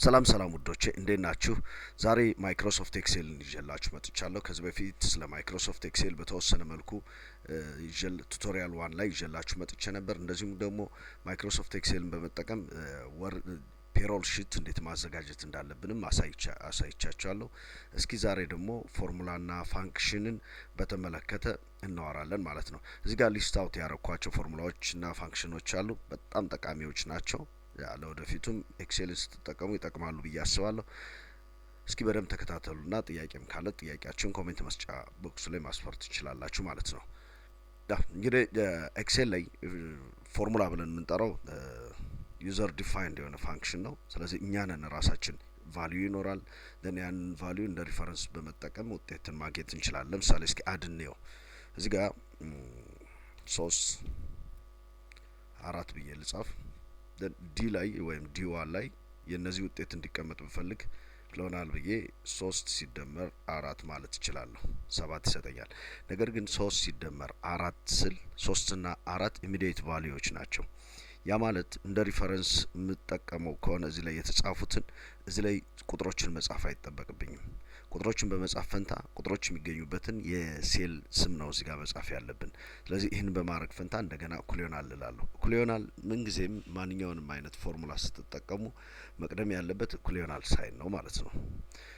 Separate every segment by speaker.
Speaker 1: ሰላም ውዶቼ እንዴት ናችሁ? ዛሬ ማይክሮሶፍት ኤክሴልን ይዤላችሁ መጥቻለሁ። ከዚህ በፊት ስለ ማይክሮሶፍት ኤክሴል በተወሰነ መልኩ ቱቶሪያል 1 ላይ ይዤላችሁ መጥቼ ነበር። እንደዚሁም ደግሞ ማይክሮሶፍት ኤክሴልን በመጠቀም ፔሮል ሺት እንዴት ማዘጋጀት እንዳለብንም አሳይቻችኋለሁ። እስኪ ዛሬ ደግሞ ፎርሙላና ፋንክሽንን በተመለከተ እናወራለን ማለት ነው። እዚህ ጋር ሊስት አውት ያረኳቸው ፎርሙላዎችና ፋንክሽኖች አሉ። በጣም ጠቃሚዎች ናቸው። ለወደፊቱም ኤክሴልን ስትጠቀሙ ይጠቅማሉ ብዬ አስባለሁ። እስኪ በደንብ ተከታተሉና ጥያቄም ካለ ጥያቄያችሁን ኮሜንት መስጫ ቦክስ ላይ ማስፈር ትችላላችሁ ማለት ነው። እንግዲህ ኤክሴል ላይ ፎርሙላ ብለን የምንጠራው ዩዘር ዲፋይንድ የሆነ ፋንክሽን ነው። ስለዚህ እኛ ነን ራሳችን ቫልዩ ይኖራል። ያንን ቫልዩ እንደ ሪፈረንስ በመጠቀም ውጤትን ማግኘት እንችላለን። ለምሳሌ እስኪ አድኔው እዚህ ጋር 3 4 ብዬ ልጻፍ። ዲ ላይ ወይም ዲ1 ላይ የነዚህ ውጤት እንዲቀመጥ ብፈልግ ይሆናል ብዬ 3 ሲደመር 4 ማለት እችላለሁ 7 ይሰጠኛል። ነገር ግን 3 ሲደመር 4 ስል 3 እና 4 ኢሚዲየት ቫልዩዎች ናቸው። ያ ማለት እንደ ሪፈረንስ የምጠቀመው ከሆነ እዚህ ላይ የተጻፉትን እዚህ ላይ ቁጥሮችን መጻፍ አይጠበቅብኝም። ቁጥሮችን በመጻፍ ፈንታ ቁጥሮች የሚገኙበትን የሴል ስም ነው እዚህ ጋር መጻፍ ያለብን። ስለዚህ ይህን በማድረግ ፈንታ እንደገና እኩል ይሆናል እላለሁ። እኩል ይሆናል ምንጊዜም ማንኛውንም አይነት ፎርሙላ ስትጠቀሙ መቅደም ያለበት እኩል ይሆናል ሳይን ነው ማለት ነው።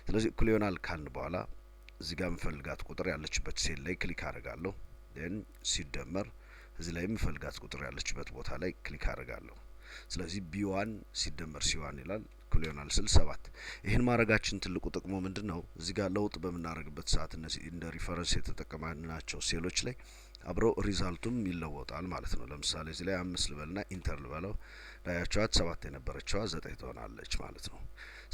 Speaker 1: ስለዚህ እኩል ይሆናል ካልን በኋላ እዚህ ጋር የምፈልጋት ቁጥር ያለችበት ሴል ላይ ክሊክ አደርጋለሁ። ሲደመር እዚህ ላይ የምፈልጋት ቁጥር ያለችበት ቦታ ላይ ክሊክ አደርጋለሁ። ስለዚህ ቢ1 ሲደመር ሲ1 ይላል እኩል ይሆናል ስል 7። ይህን ማድረጋችን ትልቁ ጥቅሙ ምንድነው? እዚህ ጋር ለውጥ በምናደርግበት ሰዓት እነዚህ እንደ ሪፈረንስ የተጠቀምናቸው ሴሎች ላይ አብረው ሪዛልቱም ይለወጣል ማለት ነው። ለምሳሌ እዚህ ላይ 5 ልበልና ኢንተር ልበለው ዳያቸዋት 7 የነበረችዋ 9 ትሆናለች ማለት ነው።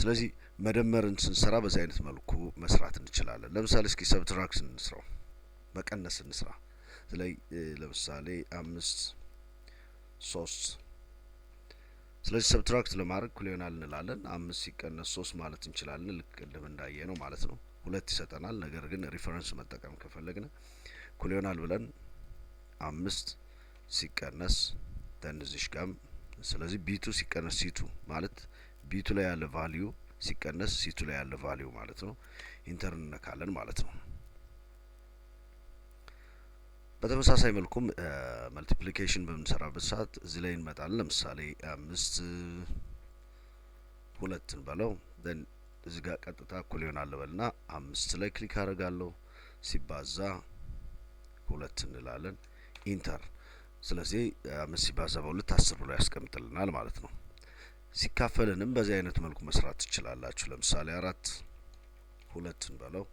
Speaker 1: ስለዚህ መደመርን ስንሰራ በዚህ አይነት መልኩ መስራት እንችላለን። ለምሳሌ እስኪ ሰብትራክት እንስራው፣ መቀነስ እንስራ። ላይ ለምሳሌ 5 3 ስለዚህ ሰብትራክት ለማድረግ እኩል ይሆናል እንላለን። 5 ሲቀነስ 3 ማለት እንችላለን። ልክ ቅድም እንዳየ ነው ማለት ነው። 2 ይሰጠናል። ነገር ግን ሪፈረንስ መጠቀም ከፈለግን እኩል ይሆናል ብለን 5 ሲቀነስ እዚሽ ጋም ስለዚህ ቢቱ ሲቀነስ ሲቱ ማለት ቢቱ ላይ ያለ ቫልዩ ሲቀነስ ሲቱ ላይ ያለ ቫልዩ ማለት ነው። ኢንተር እንነካለን ማለት ነው። በተመሳሳይ መልኩም መልቲፕሊኬሽን በምንሰራበት ሰዓት እዚህ ላይ እንመጣለን። ለምሳሌ 5 2 በለው እዚህ ጋር ቀጥታ እኩል ይሆናል በልና 5 ላይ ክሊክ አደርጋለሁ። ሲባዛ 2 እንላለን ኢንተር። ስለዚህ 5 ሲባዛ በ2 10 ብሎ ያስቀምጥልናል ማለት ነው። ሲካፈልንም በዚህ አይነት መልኩ መስራት ትችላላችሁ። ለምሳሌ 4 2 በለው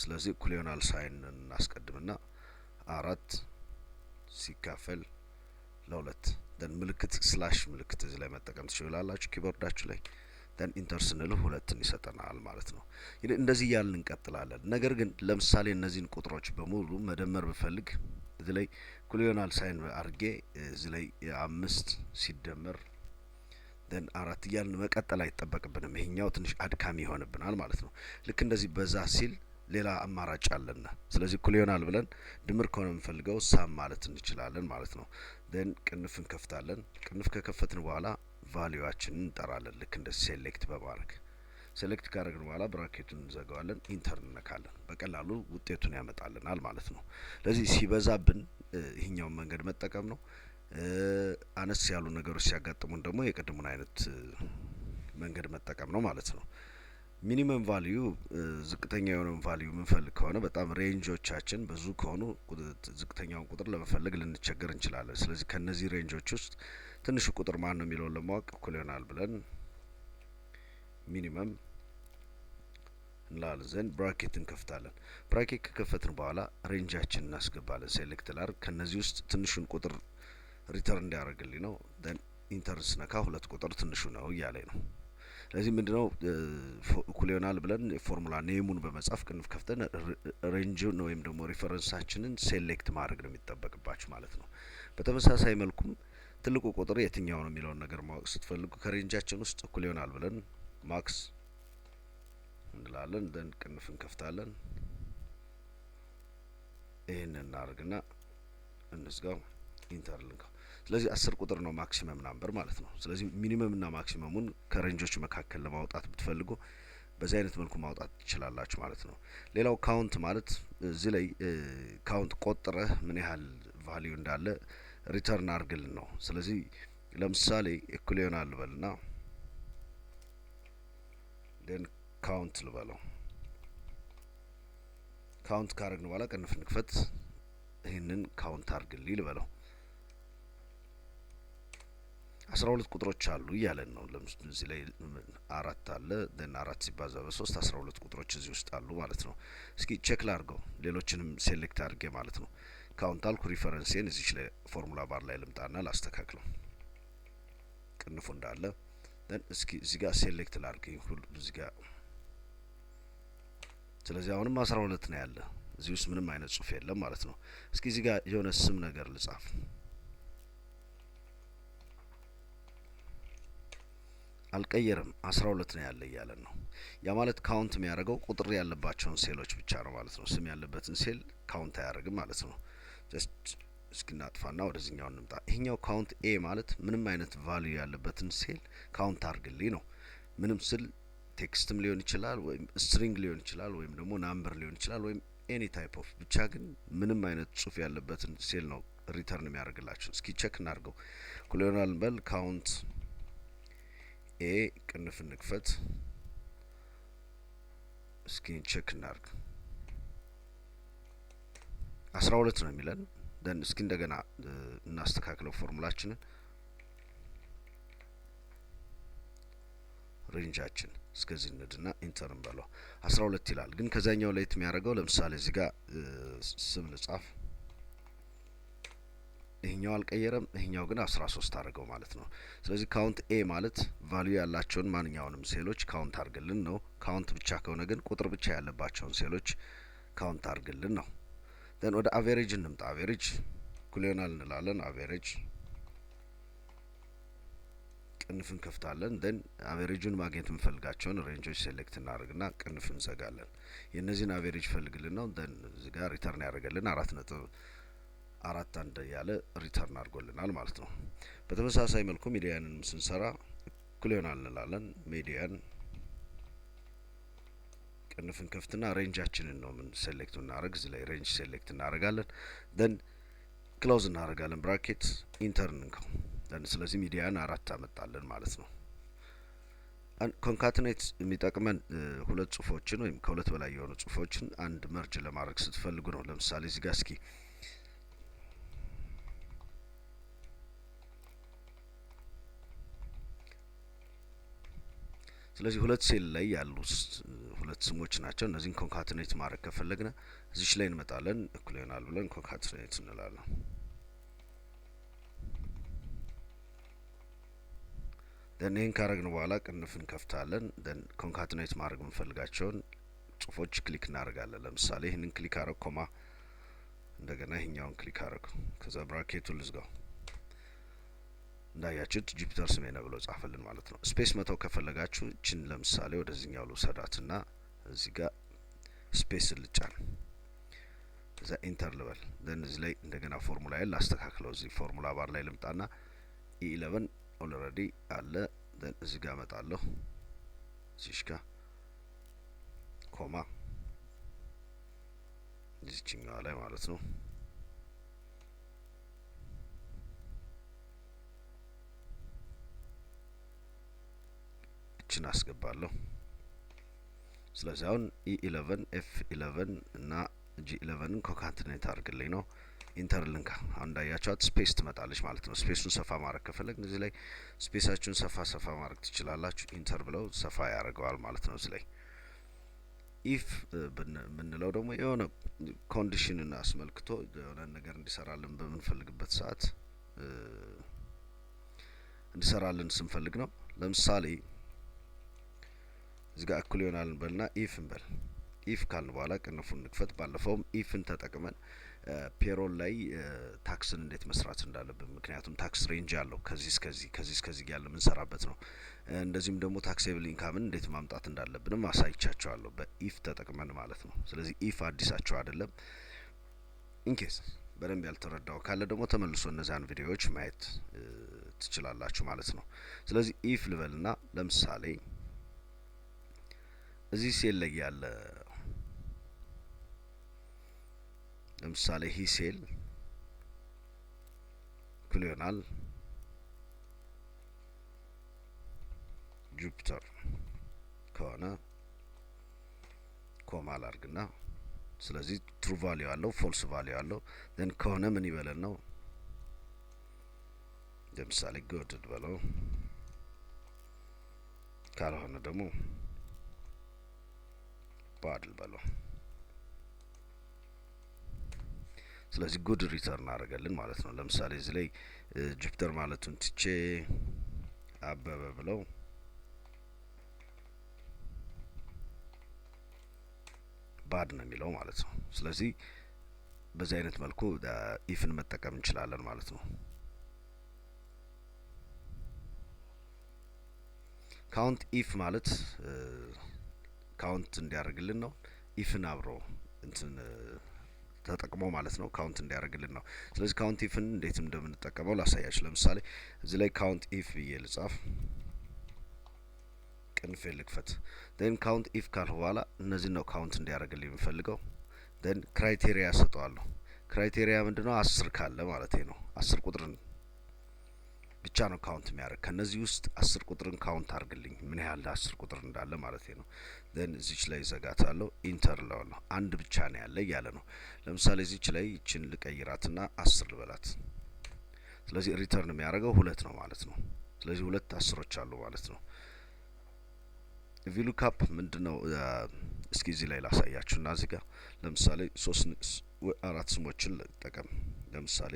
Speaker 1: ስለዚህ እኩል ይሆናል ሳይን እናስቀድምና 4 ሲካፈል ለ2 ምልክት ስላሽ ምልክት እዚህ ላይ መጠቀም ትችላላችሁ ኪቦርዳችሁ ላይ ኢንተር ስንል 2ን ይሰጠናል ማለት ነው። እንደዚህ እያልን እንቀጥላለን። ነገር ግን ለምሳሌ እነዚህን ቁጥሮች በሙሉ መደመር ብፈልግ እዚህ ላይ እኩል ይሆናል ሳይን አድርጌ እዚህ ላይ 5 ሲደመር 4 እያልን መቀጠል አይጠበቅብንም። ይሄኛው ትንሽ አድካሚ ይሆንብናል ማለት ነው። ልክ እንደዚህ በዛ ሲል ሌላ አማራጭ አለና ስለዚህ እኩል ይሆናል ብለን ድምር ከሆነ የምንፈልገው ሳም ማለት እንችላለን ማለት ነው። ቅንፍ እንከፍታለን። ቅንፍ ከከፈትን በኋላ ቫልዩአችንን እንጠራለን። ልክ እንደ ሴሌክት በማድረግ ሴሌክት ካደረግን በኋላ ብራኬቱን እንዘጋዋለን። ኢንተር እንነካለን። በቀላሉ ውጤቱን ያመጣልናል ማለት ነው። ስለዚህ ሲበዛብን ይሄኛውን መንገድ መጠቀም ነው። አነስ ያሉ ነገሮች ሲያጋጥሙን ደግሞ የቀድሙን አይነት መንገድ መጠቀም ነው ማለት ነው። ሚኒመም ቫልዩ ዝቅተኛ የሆነውን ቫልዩ የምንፈልግ ከሆነ በጣም ሬንጆቻችን ብዙ ከሆኑ ዝቅተኛውን ቁጥር ለመፈለግ ልንቸገር እንችላለን። ስለዚህ ከነዚህ ሬንጆች ውስጥ ትንሹ ቁጥር ማን ነው የሚለውን ለማወቅ እኩል ይሆናል ብለን ሚኒመም እንላለን። ብራኬት እንከፍታለን። ብራኬት ከከፈትን በኋላ ሬንጃችን እናስገባለን። ሴሌክት ላድርግ። ከነዚህ ውስጥ ትንሹን ቁጥር ሪተርን እንዲያደርግልኝ ነው። ኢንተር ስነካ 2 ቁጥር ትንሹ ነው እያለኝ ነው። ስለዚህ ምንድነው እኩል ይሆናል ብለን ፎርሙላ ኔሙን በመጻፍ ቅንፍ ከፍተን ሬንጁን ወይም ደግሞ ሪፈረንሳችንን ሴሌክት ማድረግ ነው የሚጠበቅባችሁ ማለት ነው። በተመሳሳይ መልኩም ትልቁ ቁጥር የትኛው ነው የሚለውን ነገር ማወቅ ስትፈልጉ ከሬንጃችን ውስጥ እኩል ይሆናል ብለን ማክስ እንላለን። ቅንፍ እንከፍታለን። ይሄን እናርግና እንዝጋው። ኢንተር ልንካው። ስለዚህ 10 ቁጥር ነው ማክሲመም ናምበር ማለት ነው። ስለዚህ ሚኒመም እና ማክሲመሙን ከሬንጆች መካከል ለማውጣት ብትፈልጉ በዚህ አይነት መልኩ ማውጣት ትችላላችሁ ማለት ነው። ሌላው ካውንት ማለት እዚህ ላይ ካውንት ቆጥረህ ምን ያህል ቫልዩ እንዳለ ሪተርን አርግልን ነው። ስለዚህ ለምሳሌ እኩል ይሆናል ልበልና ዴን ካውንት ልበለው። ካውንት ካረግን በኋላ ቅንፍ ንክፈት፣ ይህንን ካውንት አርግልኝ ልበለው። 12 ቁጥሮች አሉ እያለን ነው። ለምሳሌ እዚህ ላይ 4 አለ ደን 4 ሲባዛ በ3 12 ቁጥሮች እዚህ ውስጥ አሉ ማለት ነው። እስኪ ቼክ ላርገው ሌሎችንም ሴሌክት አድርጌ ማለት ነው። ካውንት አልኩ፣ ሪፈረንሴን እዚህ ላይ ፎርሙላ ባር ላይ ልምጣና ላስተካክለው ቅንፉ እንዳለ ደን እስኪ እዚህ ጋር ሴሌክት ላርገኝ ሁሉ እዚህ ጋር። ስለዚህ አሁንም 12 ነው ያለ፣ እዚህ ውስጥ ምንም አይነት ጽሁፍ የለም ማለት ነው። እስኪ እዚህ ጋር የሆነ ስም ነገር ልጻፍ። አልቀየርም 12 ነው ያለ እያለን ነው። ያ ማለት ካውንት የሚያደርገው ቁጥር ያለባቸውን ሴሎች ብቻ ነው ማለት ነው። ስም ያለበትን ሴል ካውንት አያደርግም ማለት ነው። ጀስት እስኪናጥፋና ወደዚህኛው እንምጣ። ይሄኛው ካውንት ኤ ማለት ምንም አይነት ቫልዩ ያለበትን ሴል ካውንት አርግልኝ ነው። ምንም ስል ቴክስትም ሊሆን ይችላል ወይም ስትሪንግ ሊሆን ይችላል ወይም ደግሞ ናምበር ሊሆን ይችላል ወይም ኤኒ ታይፕ ኦፍ ብቻ ግን ምንም አይነት ጽሁፍ ያለበትን ሴል ነው ሪተርን የሚያደርግላችሁ። እስኪ ቼክ እናርገው። ኩሎናል በል ካውንት ኤ ቅንፍ እንክፈት፣ እስኪ ቼክ እናርግ። 12 ነው የሚለን። ደን እስኪ እንደገና እናስተካክለው ፎርሙላችንን። ሬንጃችን እስከዚህ እንድና ኢንተር እንበለው 12 ይላል። ግን ከዛኛው ላይ የሚያደርገው ለምሳሌ እዚህ ጋር ስም ልጻፍ፣ ይሄኛው አልቀየረም፣ ይሄኛው ግን 13 አድርገው ማለት ነው። ስለዚህ ካውንት ኤ ማለት ቫልዩ ያላቸውን ማንኛውንም ሴሎች ካውንት አርግልን ነው። ካውንት ብቻ ከሆነ ግን ቁጥር ብቻ ያለባቸውን ሴሎች ካውንት አርግልን ነው። ደን ወደ አቬሬጅ እንምጣ። አቬሬጅ እኩል ይሆናል እንላለን። አቬሬጅ ቅንፍ እንከፍታለን። ደን አቬሬጁን ማግኘት የምንፈልጋቸውን ሬንጆች ሴሌክት እናደርግና ቅንፍ እንዘጋለን። የእነዚህን አቬሬጅ ፈልግልን ነው። ደን እዚህ ጋር ሪተርን ያደርገልን 4.41 ያለ ሪተርን አድርጎልናል ማለት ነው። በተመሳሳይ መልኩ ሚዲያንን ስንሰራ እኩል ይሆናል እንላለን። ሚዲያን ቅንፍ እንከፍትና ሬንጃችንን ነው ምን ሴሌክት እናደርግ። እዚህ ላይ ሬንጅ ሴሌክት እናደርጋለን። ደን ክሎዝ እናደርጋለን ብራኬት፣ ኢንተር እንንካው። ደን ስለዚህ ሚዲያን 4 አመጣለን ማለት ነው። ኮንካትኔት የሚጠቅመን ሁለት ጽሁፎችን ወይም ከሁለት በላይ የሆኑ ጽሁፎችን አንድ መርጅ ለማድረግ ስትፈልጉ ነው። ለምሳሌ እዚህ ጋር እስኪ ስለዚህ ሁለት ሴል ላይ ያሉ ሁለት ስሞች ናቸው። እነዚህን ኮንካትኔት ማድረግ ከፈለግነ እዚች ላይ እንመጣለን። እኩል ይሆናል ብለን ኮንካትኔት እንላለን። ደን ይህን ካረግን በኋላ ቅንፍ እንከፍታለን። ደን ኮንካትኔት ማድረግ የምንፈልጋቸውን ጽሁፎች ክሊክ እናደርጋለን። ለምሳሌ ይህንን ክሊክ አረግ ኮማ፣ እንደገና ይህኛውን ክሊክ አረግ፣ ከዛ ብራኬቱን ልዝጋው። እንዳያችሁት ጁፒተር ስሜ ነው ብሎ ጻፈልን ማለት ነው። ስፔስ መተው ከፈለጋችሁ እችን ለምሳሌ ወደዚህኛው ልውሰዳትና እዚህ ጋር ስፔስ ልጫን፣ እዛ ኢንተር ልበል። ደን እዚህ ላይ እንደገና ፎርሙላዬን ላስተካክለው። እዚህ ፎርሙላ ባር ላይ ልምጣና E11 ኦልሬዲ አለ። ደን እዚህ ጋር እመጣለሁ፣ እዚሽ ጋር ኮማ፣ እዚችኛዋ ላይ ማለት ነው። እችን አስገባለሁ። ስለዚህ አሁን E11 F11 እና G11ን ኮንካትኔት አድርግልኝ ነው። ኢንተር ልንካ። አሁን እንዳያችኋት ስፔስ ትመጣለች ማለት ነው። ስፔሱን ሰፋ ማድረግ ከፈለግን እዚህ ላይ ስፔሳችሁን ሰፋ ማድረግ ትችላላችሁ። ኢንተር ብለው ሰፋ ያደርገዋል ማለት ነው። እዚህ ላይ ኢፍ ብንለው ደግሞ የሆነ ኮንዲሽንን አስመልክቶ የሆነ ነገር እንዲሰራልን በምንፈልግበት ሰዓት እንዲሰራልን ስንፈልግ ነው። ለምሳሌ እዚህ ጋር እኩል ይሆናል እንበልና ኢፍ እንበል። ኢፍ ካልን በኋላ ቅንፉን እንክፈት። ባለፈውም ኢፍን ተጠቅመን ፔሮል ላይ ታክስን እንዴት መስራት እንዳለብን፣ ምክንያቱም ታክስ ሬንጅ አለው ከዚህ እስከዚህ ያለ ምንሰራበት ነው። እንደዚህም ደግሞ ታክሴብል ኢንካምን እንዴት ማምጣት እንዳለብንም አሳይቻቸዋለሁ በኢፍ ተጠቅመን ማለት ነው። ስለዚህ ኢፍ አዲሳቸው አይደለም። ኢንኬስ በደንብ ያልተረዳው ካለ ደግሞ ተመልሶ እነዛን ቪዲዮዎች ማየት ትችላላችሁ ማለት ነው። ስለዚህ ኢፍ ልበልና ለምሳሌ እዚህ ሴል ላይ ያለ ለምሳሌ ሂ ሴል እኩል ይሆናል ጁፒተር ከሆነ ኮማ ላርግና ስለዚህ ትሩ ቫልዩ አለው ፎልስ ቫልዩ አለው then ከሆነ ምን ይበለን ነው ለምሳሌ good በለው ካልሆነ ደግሞ bad በለው ስለዚህ good ሪተርን አደረገልን ማለት ነው። ለምሳሌ እዚህ ላይ ጁፒተር ማለቱን ትቼ አበበ ብለው ባድ ነው የሚለው ማለት ነው። ስለዚህ በዚህ አይነት መልኩ ኢፍን መጠቀም እንችላለን ማለት ነው። ካውንት ኢፍ ማለት ካውንት እንዲያደርግልን ነው። ኢፍን አብሮ እንትን ተጠቅሞ ማለት ነው ካውንት እንዲያደርግልን ነው። ስለዚህ ካውንት ኢፍን እንዴት እንደምንጠቀመው ላሳያችሁ። ለምሳሌ እዚህ ላይ ካውንት ኢፍ ብዬ ልጻፍ ቅንፍ ልክፈት then ካውንት ኢፍ ካልሁ በኋላ እነዚህ ነው ካውንት እንዲያደርግልኝ የምፈልገው then ክራይቴሪያ ሰጠዋለሁ። ክራይቴሪያ ምንድነው? 10 ካለ ማለት ነው። 10 ቁጥርን ብቻ ነው ካውንት የሚያደርግ። ከነዚህ ውስጥ 10 ቁጥርን ካውንት አድርግልኝ ምን ያህል 10 ቁጥር እንዳለ ማለት ነው። then እዚች ላይ ዘጋታለሁ ኢንተር ለዋለሁ። አንድ ብቻ ነው ያለ እያለ ነው። ለምሳሌ እዚች ላይ እቺን ልቀይራትና 10 ልበላት። ስለዚህ ሪተርን የሚያደርገው 2 ነው ማለት ነው። ስለዚህ 2 10ዎች አሉ ማለት ነው። ቪሉካፕ ምንድነው? እስኪ እዚህ ላይ ላሳያችሁና እዚህ ጋር ለምሳሌ 4 ስሞችን ልጠቀም። ለምሳሌ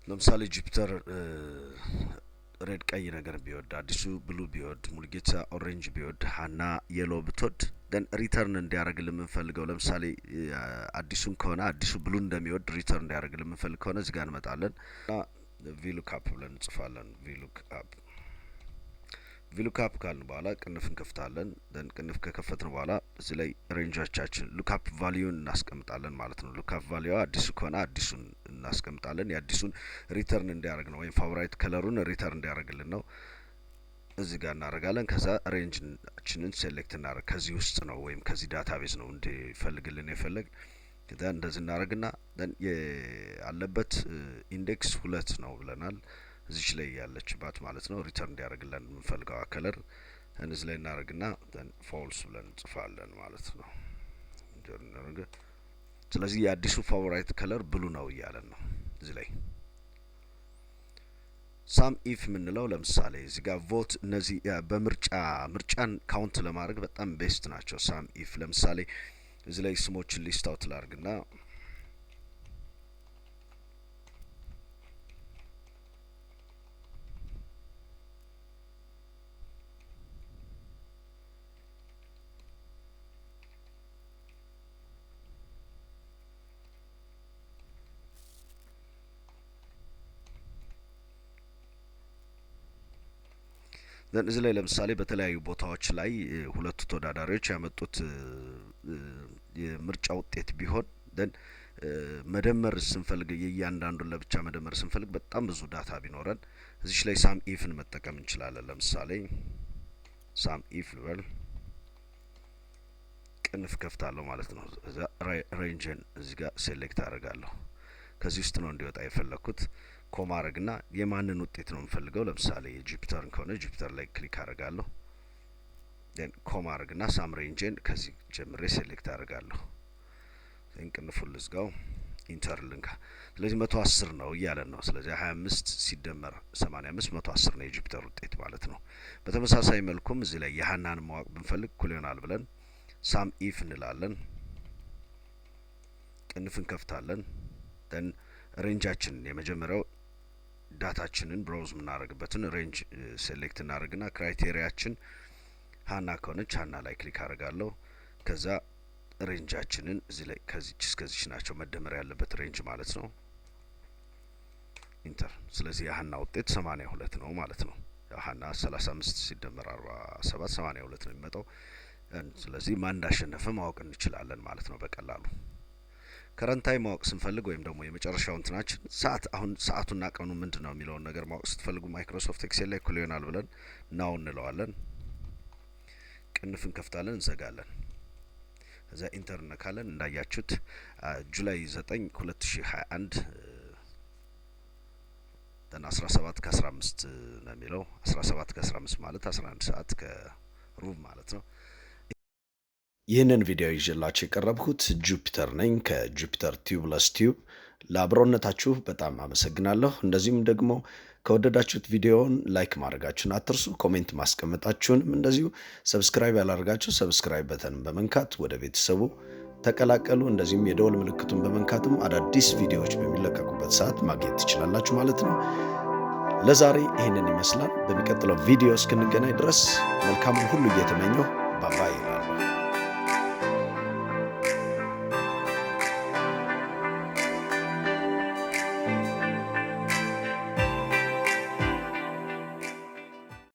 Speaker 1: ለምሳሌ ጁፒተር ሬድ ቀይ ነገር ቢወድ፣ አዲሱ ብሉ ቢወድ፣ ሙልጌታ ኦሬንጅ ቢወድ፣ ሀና የሎ ብትወድ ደን ሪተርን እንዲያደርግልን የምንፈልገው ለምሳሌ አዲሱን ከሆነ አዲሱ ብሉ እንደሚወድ ሪተርን እንዲያደርግልን የምንፈልግ ከሆነ እዚህ ጋር እንመጣለን እና ቪሉካፕ ብለን እንጽፋለን። ቪሉካፕ ካልን በኋላ ቅንፍ እንከፍታለን። ደን ቅንፍ ከከፈትን በኋላ እዚህ ላይ ሬንጆቻችን ሉካፕ ቫልዩን እናስቀምጣለን ማለት ነው። ሉካፕ ቫልዩ አዲሱ ከሆነ አዲሱን እናስቀምጣለን። የአዲሱን ሪተርን እንዲያደርግ ነው ወይም ፋቮራይት ከለሩን ሪተርን እንዲያደርግልን ነው። እዚህ ጋር እናደርጋለን። ከዛ ሬንጃችንን ሴሌክት እናደርግ። ከዚህ ውስጥ ነው ወይም ከዚህ ዳታቤዝ ነው እንዲፈልግልን የፈለግ ከዛ እንደዚህ እናደርግና ደን ያለበት ኢንዴክስ 2 ነው ብለናል። እዚች ላይ ያለችባት ማለት ነው ሪተርን እንዲያደርግልን የምንፈልገው ከለር እዚህ ላይ እናደርግና then false ብለን እንጽፋለን ማለት ነው። ስለዚህ የአዲሱ ፋቮራይት ከለር ብሉ ነው እያለን ነው። እዚህ ላይ ሳም ኢፍ ምንለው ለምሳሌ እዚህ ጋር ቮት እነዚህ ምርጫን ካውንት ለማድረግ በጣም ቤስት ናቸው። ሳም ኢፍ ለምሳሌ እዚህ ላይ ስሞችን ሊስት አውት ላድርግና እዚህ ላይ ለምሳሌ በተለያዩ ቦታዎች ላይ ሁለቱ ተወዳዳሪዎች ያመጡት የምርጫ ውጤት ቢሆን ደን መደመር ስንፈልግ የእያንዳንዱን ለብቻ መደመር ስንፈልግ በጣም ብዙ ዳታ ቢኖረን እዚህ ላይ ሳም ኢፍን መጠቀም እንችላለን። ለምሳሌ ሳም ኢፍ ልበል ቅንፍ ከፍታለሁ ማለት ነው። እዛ ሬንጅን እዚህ ጋር ሴሌክት አደርጋለሁ። ከዚህ ውስጥ ነው እንዲወጣ የፈለኩት። ኮማ አረግና የማንን ውጤት ነው የምፈልገው? ለምሳሌ የጁፒተርን ከሆነ ጁፒተር ላይ ክሊክ አደርጋለሁ። then ኮማ አረግና ሳም ሬንጅን ከዚህ ጀምሬ ሴሌክት አደርጋለሁ። then ቅንፉን ልዝጋው ኢንተር ልንካ። ስለዚህ 110 ነው እያለን ነው። ስለዚህ 25 ሲደመር 85 110 ነው የጁፒተር ውጤት ማለት ነው። በተመሳሳይ መልኩም እዚህ ላይ የሀናን ማወቅ ብንፈልግ እኩል ይሆናል ብለን ሳም ኢፍ እንላለን። ቅንፍ እንከፍታለን። ደን ሬንጃችንን የመጀመሪያው ዳታችንን ብራውዝ የምናደርግበትን ሬንጅ ሴሌክት እናደርግና ክራይቴሪያችን ሀና ከሆነች ሀና ላይ ክሊክ አደርጋለሁ። ከዛ ሬንጃችንን እዚህ ላይ ከዚች እስከዚች ናቸው መደመር ያለበት ሬንጅ ማለት ነው። ኢንተር። ስለዚህ የሀና ውጤት 82 ነው ማለት ነው። ሀና 35 ሲደመር 47 82 ነው የሚመጣው። ስለዚህ ማን እንዳሸነፈ ማወቅ እንችላለን ማለት ነው በቀላሉ። ከረንታይ ማወቅ ስንፈልግ ወይም ደግሞ የመጨረሻው እንትናችን ሰዓት፣ አሁን ሰዓቱና ቀኑ ምንድነው የሚለውን ነገር ማወቅ ስትፈልጉ ማይክሮሶፍት ኤክሴል ላይ እኩል ይሆናል ብለን ናው እንለዋለን። ቅንፍ እንከፍታለን፣ እንዘጋለን። እዛ ኢንተር እንነካለን። እንዳያችሁት ጁላይ 9 2021 ደን 17 ከ15 ነው የሚለው። 17 ከ15 ማለት 11 ሰዓት ከሩብ ማለት ነው። ይህንን ቪዲዮ ይዤላችሁ የቀረብኩት ጁፒተር ነኝ ከጁፒተር ቲዩብለስ ቲዩብ። ለአብሮነታችሁ በጣም አመሰግናለሁ። እንደዚሁም ደግሞ ከወደዳችሁት ቪዲዮውን ላይክ ማድረጋችሁን አትርሱ። ኮሜንት ማስቀመጣችሁንም እንደዚሁ፣ ሰብስክራይብ ያላደርጋችሁ ሰብስክራይብ በተንን በመንካት ወደ ቤተሰቡ ተቀላቀሉ። እንደዚሁም የደወል ምልክቱን በመንካትም አዳዲስ ቪዲዮዎች በሚለቀቁበት ሰዓት ማግኘት ትችላላችሁ ማለት ነው። ለዛሬ ይህንን ይመስላል። በሚቀጥለው ቪዲዮ እስክንገናኝ ድረስ መልካሙን ሁሉ እየተመኘሁ